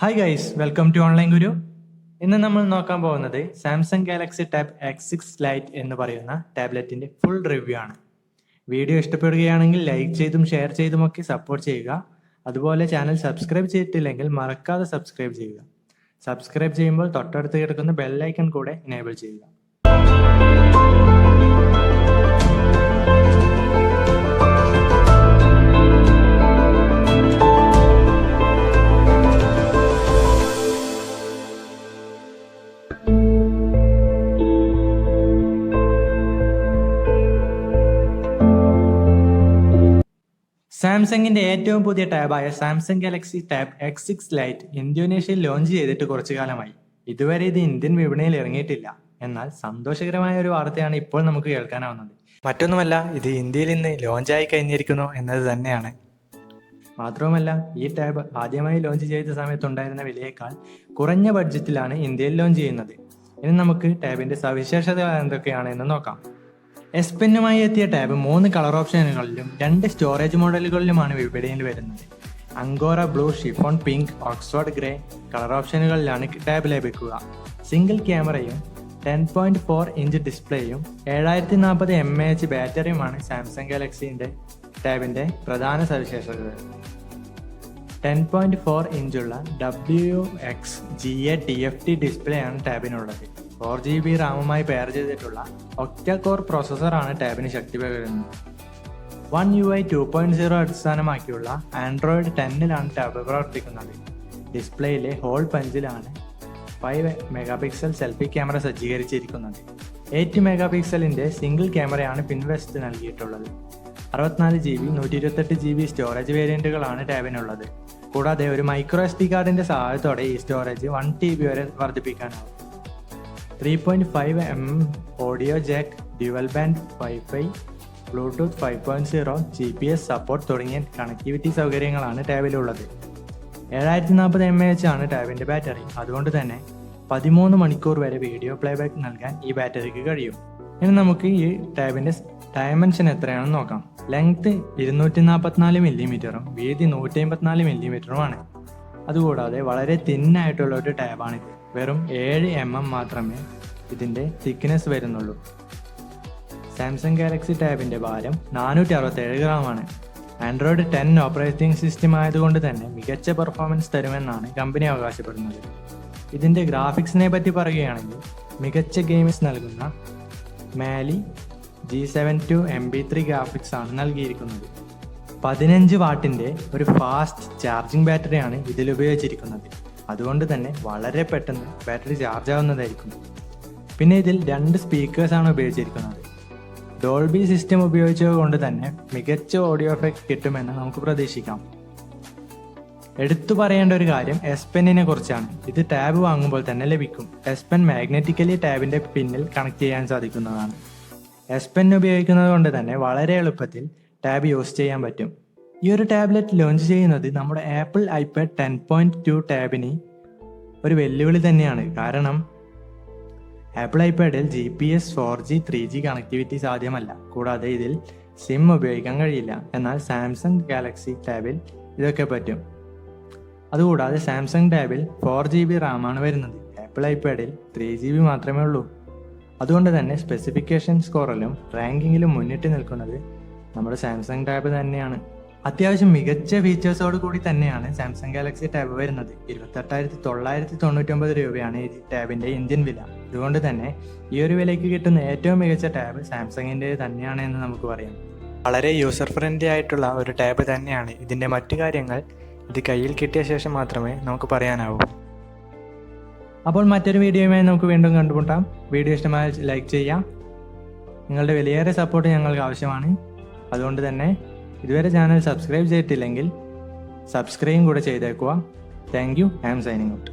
Hi guys, welcome to Online Guru. ഇന്ന് നമ്മൾ നോക്കാൻ പോകുന്നത് Samsung Galaxy tab X6 light എന്ന് പറയുന്ന ടാബ്ലറ്റിന്റെ ഫുൾ റിവ്യൂ ആണ്. വീഡിയോ ഇഷ്ടപ്പെടുകയാണെങ്കിൽ ലൈക്ക് ചെയ്തും ഷെയർ ചെയ്തുമൊക്കെ സപ്പോർട്ട് ചെയ്യുക. അതുപോലെ ചാനൽ സബ്സ്ക്രൈബ് ചെയ്തിട്ടില്ലെങ്കിൽ മറക്കാതെ സബ്സ്ക്രൈബ് ചെയ്യുക. സബ്സ്ക്രൈബ് ചെയ്യുമ്പോൾ തൊട്ടടുത്ത് കിടക്കുന്ന ബെല്ലൈക്കൺ കൂടെ എനേബിൾ ചെയ്യുക. സാംസങ്ങിന്റെ ഏറ്റവും പുതിയ ടാബായ Samsung Galaxy tab X6 lite ഇന്തോനേഷ്യയിൽ ലോഞ്ച് ചെയ്തിട്ട് കുറച്ചു കാലമായി. ഇതുവരെ ഇത് ഇന്ത്യൻ വിപണിയിൽ ഇറങ്ങിയിട്ടില്ല. എന്നാൽ സന്തോഷകരമായ ഒരു വാർത്തയാണ് ഇപ്പോൾ നമുക്ക് കേൾക്കാനാവുന്നത്. മറ്റൊന്നുമല്ല, ഇത് ഇന്ത്യയിൽ ഇന്ന് ലോഞ്ചായി കഴിഞ്ഞിരിക്കുന്നു എന്നത് തന്നെയാണ്. മാത്രവുമല്ല, ഈ ടാബ് ആദ്യമായി ലോഞ്ച് ചെയ്ത സമയത്തുണ്ടായിരുന്ന വിലയേക്കാൾ കുറഞ്ഞ ബഡ്ജറ്റിലാണ് ഇന്ത്യയിൽ ലോഞ്ച് ചെയ്യുന്നത്. ഇനി നമുക്ക് ടാബിന്റെ സവിശേഷതകൾ എന്തൊക്കെയാണെന്ന് നോക്കാം. S പെന്നുമായി എത്തിയ ടാബ് 3 കളർ ഓപ്ഷനുകളിലും 2 സ്റ്റോറേജ് മോഡലുകളിലുമാണ് വിപണിയിൽ വരുന്നത്. Angora blue, chiffon pink, Oxford grey colour ഓപ്ഷനുകളിലാണ് ടാബ് ലഭിക്കുക. സിംഗിൾ ക്യാമറയും 10.4 ഇഞ്ച് ഡിസ്പ്ലേയും 7040 mAh ബാറ്ററിയുമാണ് സാംസങ് ഗാലക്സിന്റെ ടാബിന്റെ പ്രധാന സവിശേഷതകൾ. 10.4 ഇഞ്ചുള്ള WXGA TFT ഡിസ്പ്ലേ ആണ് ടാബിനുള്ളത്. 4GB റാമുമായി പെയർ ചെയ്തിട്ടുള്ള ഒക്ട കോർ പ്രോസസ്സറാണ് ടാബിന് ശക്തി പകരുന്നത്. One UI 2.0 അടിസ്ഥാനമാക്കിയുള്ള ആൻഡ്രോയിഡ് 10ലാണ് ടാബ് പ്രവർത്തിക്കുന്നത്. ഡിസ്പ്ലേയിലെ ഹോൾ പഞ്ചിലാണ് 5 മെഗാപിക്സൽ സെൽഫി ക്യാമറ സജ്ജീകരിച്ചിരിക്കുന്നത്. 8 മെഗാപിക്സലിന്റെ സിംഗിൾ ക്യാമറയാണ് പിൻവശത്ത് നൽകിയിട്ടുള്ളത്. 64GB 128GB storage വേരിയന്റുകളാണ് ടാബിനുള്ളത്. കൂടാതെ ഒരു മൈക്രോ SD കാർഡിന്റെ സഹായത്തോടെ ഈ സ്റ്റോറേജ് 1TB വരെ വർദ്ധിപ്പിക്കാനാവും. 3.5mm audio Jack, dual band wifi, Bluetooth 5.0, GPS support തുടങ്ങിയ കണക്ടിവിറ്റി സൗകര്യങ്ങളാണ് ടാബിലുള്ളത്. 7040 mAh ആണ് ടാബിന്റെ ബാറ്ററി. അതുകൊണ്ട് തന്നെ 13 മണിക്കൂർ വരെ വീഡിയോ പ്ലേബാക്ക് നൽകാൻ ഈ ബാറ്ററിക്ക് കഴിയും. ഇനി നമുക്ക് ഈ ടാബിന്റെ ഡയമെൻഷൻ എത്രയാണെന്ന് നോക്കാം. ലെങ്ത് 244 മില്ലിമീറ്ററും വീതി 154 മില്ലിമീറ്ററുമാണ്. അതുകൂടാതെ വളരെ തിന്നായിട്ടുള്ള ഒരു ടാബാണിത്. വെറും 7mm മാത്രമേ ഇതിന്റെ തിക്നെസ് വരുന്നുള്ളൂ. സാംസങ് ഗാലക്സി ടാബിന്റെ ഭാരം 467 ഗ്രാമാണ്. ആൻഡ്രോയിഡ് 10 ഓപ്പറേറ്റിംഗ് സിസ്റ്റം ആയതുകൊണ്ട് തന്നെ മികച്ച പെർഫോമൻസ് തരുമെന്നാണ് കമ്പനി അവകാശപ്പെടുന്നത്. ഇതിന്റെ ഗ്രാഫിക്സിനെ പറ്റി പറയുകയാണെങ്കിൽ മികച്ച ഗെയിംസ് നൽകുന്ന മാലി G72 MB3 ഗ്രാഫിക്സ് ആണ് നൽകിയിരിക്കുന്നത്. 15 വാട്ടിന്റെ ഒരു ഫാസ്റ്റ് ചാർജിംഗ് ബാറ്ററിയാണ് ഇതിൽ ഉപയോഗിച്ചിരിക്കുന്നത്. അതുകൊണ്ട് തന്നെ വളരെ പെട്ടെന്ന് ബാറ്ററി ചാർജ് ആവുന്നതായിരിക്കും. പിന്നെ ഇതിൽ 2 സ്പീക്കേഴ്സാണ് ഉപയോഗിച്ചിരിക്കുന്നത്. ഡോൾബി സിസ്റ്റം ഉപയോഗിച്ചതുകൊണ്ട് തന്നെ മികച്ച ഓഡിയോ എഫക്റ്റ് കിട്ടുമെന്ന് നമുക്ക് പ്രതീക്ഷിക്കാം. എടുത്തു പറയേണ്ട ഒരു കാര്യം S പെന്നിനെ കുറിച്ചാണ്. ഇത് ടാബ് വാങ്ങുമ്പോൾ തന്നെ ലഭിക്കും. S പെൻ മാഗ്നറ്റിക്കലി ടാബിന്റെ പിന്നിൽ കണക്ട് ചെയ്യാൻ സാധിക്കുന്നതാണ്. S പെൻ ഉപയോഗിക്കുന്നത് കൊണ്ട് തന്നെ വളരെ എളുപ്പത്തിൽ ടാബ് യൂസ് ചെയ്യാൻ പറ്റും. ഈ ഒരു ടാബ്ലറ്റ് ലോഞ്ച് ചെയ്യുന്നത് നമ്മുടെ ആപ്പിൾ ഐപാഡ് 10.2 ടാബിന് ഒരു വെല്ലുവിളി തന്നെയാണ്. കാരണം apple ഐപാഡിൽ GPS 4G 3G connectivity സാധ്യമല്ല. കൂടാതെ ഇതിൽ സിം ഉപയോഗിക്കാൻ കഴിയില്ല. എന്നാൽ സാംസങ് ഗാലക്സി ടാബിൽ ഇതൊക്കെ പറ്റും. അതുകൂടാതെ സാംസങ് ടാബിൽ 4GB റാമാണ് വരുന്നത്. ആപ്പിൾ ഐപാഡിൽ 3GB മാത്രമേ ഉള്ളൂ. അതുകൊണ്ട് തന്നെ സ്പെസിഫിക്കേഷൻ സ്കോറിലും റാങ്കിങ്ങിലും മുന്നിട്ട് നിൽക്കുന്നത് നമ്മുടെ സാംസങ് ടാബ് തന്നെയാണ്. അത്യാവശ്യം മികച്ച ഫീച്ചേഴ്സോട് കൂടി തന്നെയാണ് സാംസങ് ഗാലക്സി ടാബ് വരുന്നത്. 28,999 രൂപയാണ് ഈ ടാബിന്റെ ഇന്ത്യൻ വില. അതുകൊണ്ട് തന്നെ ഈ ഒരു വിലയ്ക്ക് കിട്ടുന്ന ഏറ്റവും മികച്ച ടാബ് സാംസങ്ങിൻ്റെ തന്നെയാണ് എന്ന് നമുക്ക് പറയാം. വളരെ യൂസർ ഫ്രണ്ട്ലി ആയിട്ടുള്ള ഒരു ടാബ് തന്നെയാണ്. ഇതിന്റെ മറ്റു കാര്യങ്ങൾ ഇത് കയ്യിൽ കിട്ടിയ ശേഷം മാത്രമേ നമുക്ക് പറയാനാവൂ. അപ്പോൾ മറ്റൊരു വീഡിയോയുമായി നമുക്ക് വീണ്ടും കണ്ടുമുട്ടാം. വീഡിയോ ഇഷ്ടമായ ലൈക്ക് ചെയ്യാം. നിങ്ങളുടെ വിലയേറെ സപ്പോർട്ട് ഞങ്ങൾക്ക് ആവശ്യമാണ്. അതുകൊണ്ട് തന്നെ ഇതുവരെ ചാനൽ സബ്സ്ക്രൈബ് ചെയ്തിട്ടില്ലെങ്കിൽ സബ്സ്ക്രൈബും കൂടെ ചെയ്തേക്കുക. Thank you. I am signing out.